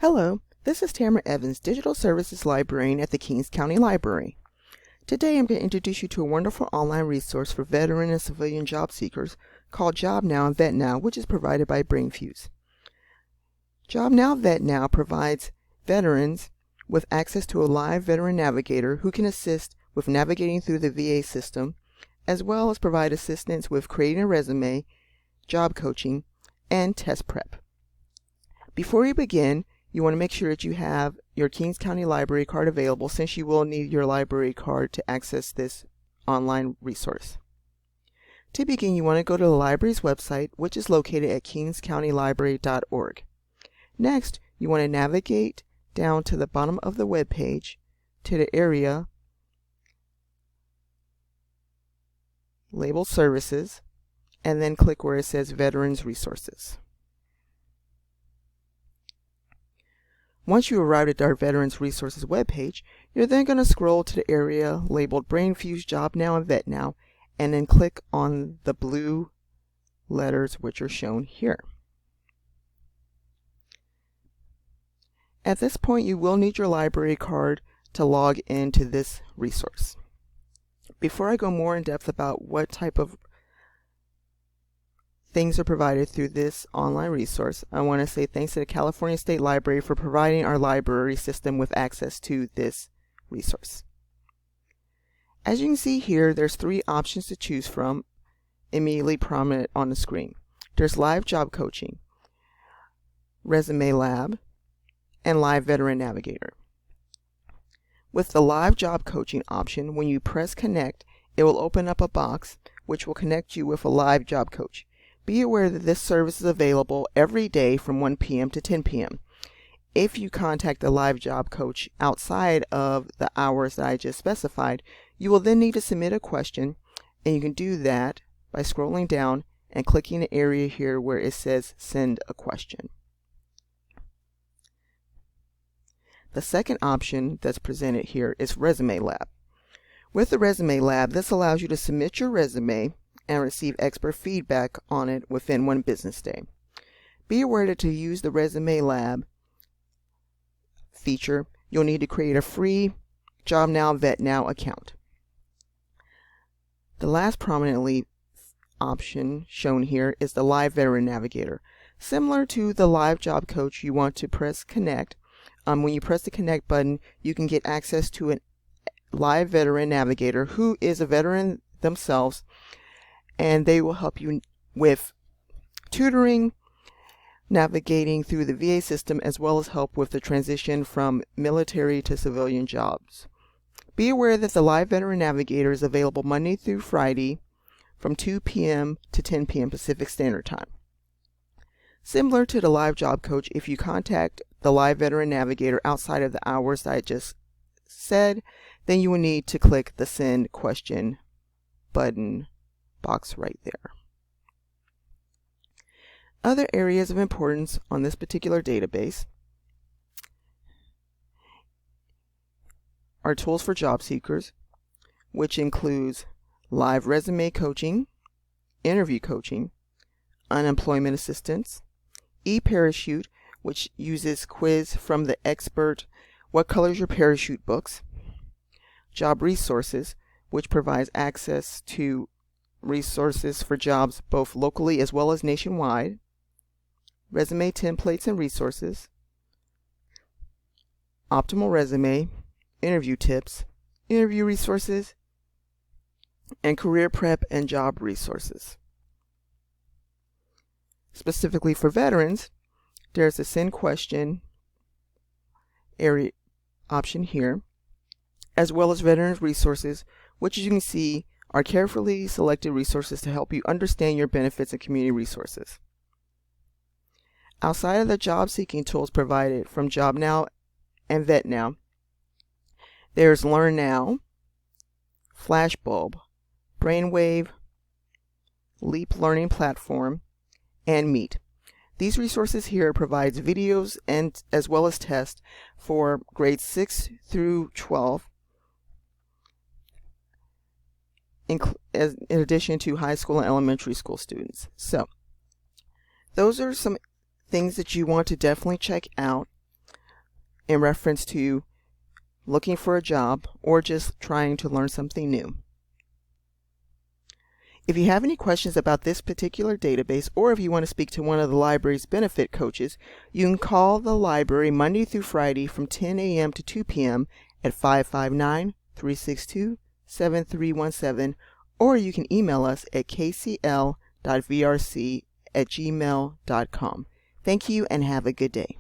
Hello, this is Tamara Evans, Digital Services Librarian at the Kings County Library. Today I'm going to introduce you to a wonderful online resource for veteran and civilian job seekers called JobNow and VetNow, which is provided by BrainFuse. JobNow VetNow provides veterans with access to a live veteran navigator who can assist with navigating through the VA system, as well as provide assistance with creating a resume, job coaching, and test prep. Before you begin, you want to make sure that you have your Kings County Library card available, since you will need your library card to access this online resource. To begin, you want to go to the library's website, which is located at kingscountylibrary.org. Next, you want to navigate down to the bottom of the web page to the area labeled Services, and then click where it says Veterans Resources. Once you arrive at our Veterans Resources webpage, you're then going to scroll to the area labeled BrainFuse, JobNow, and VetNow, and then click on the blue letters which are shown here. At this point, you will need your library card to log into this resource. Before I go more in depth about what type of things are provided through this online resource, I want to say thanks to the California State Library for providing our library system with access to this resource. As you can see here, there's three options to choose from immediately prominent on the screen. There's live job coaching, resume lab, and live veteran navigator. With the live job coaching option, when you press connect, it will open up a box which will connect you with a live job coach. Be aware that this service is available every day from 1 p.m. to 10 p.m. If you contact a live job coach outside of the hours that I just specified, you will then need to submit a question, and you can do that by scrolling down and clicking the area here where it says Send a Question. The second option that's presented here is Resume Lab. With the Resume Lab, this allows you to submit your resume and receive expert feedback on it within 1 business day. Be aware that to use the Resume Lab feature, you'll need to create a free JobNow VetNow account. The last prominently option shown here is the Live Veteran Navigator. Similar to the Live Job Coach, you want to press Connect. When you press the Connect button, you can get access to a Live Veteran Navigator who is a veteran themselves, and they will help you with tutoring, navigating through the VA system, as well as help with the transition from military to civilian jobs. Be aware that the Live Veteran Navigator is available Monday through Friday from 2 p.m. to 10 p.m. Pacific Standard Time. Similar to the Live Job Coach, if you contact the Live Veteran Navigator outside of the hours that I just said, then you will need to click the Send Question button box right there. Other areas of importance on this particular database are tools for job seekers, which includes live resume coaching, interview coaching, unemployment assistance, e-parachute, which uses quiz from the expert What Color Is Your Parachute books, job resources, which provides access to resources for jobs both locally as well as nationwide, resume templates and resources, optimal resume, interview tips, interview resources, and career prep and job resources. Specifically for veterans, there's a Send Question area option here, as well as veterans resources, which, as you can see, are carefully selected resources to help you understand your benefits and community resources. Outside of the job seeking tools provided from JobNow and VetNow, there's Learn Now, Flashbulb, Brainwave, Leap Learning Platform, and Meet. These resources here provides videos and as well as tests for grades 6 through 12, in addition to high school and elementary school students. So those are some things that you want to definitely check out. in reference to looking for a job or just trying to learn something new. If you have any questions about this particular database, or if you want to speak to one of the library's benefit coaches, you can call the library Monday through Friday from 10 a.m. to 2 p.m. at 559-362-7317, or you can email us at kcl.vrc@gmail.com. Thank you and have a good day.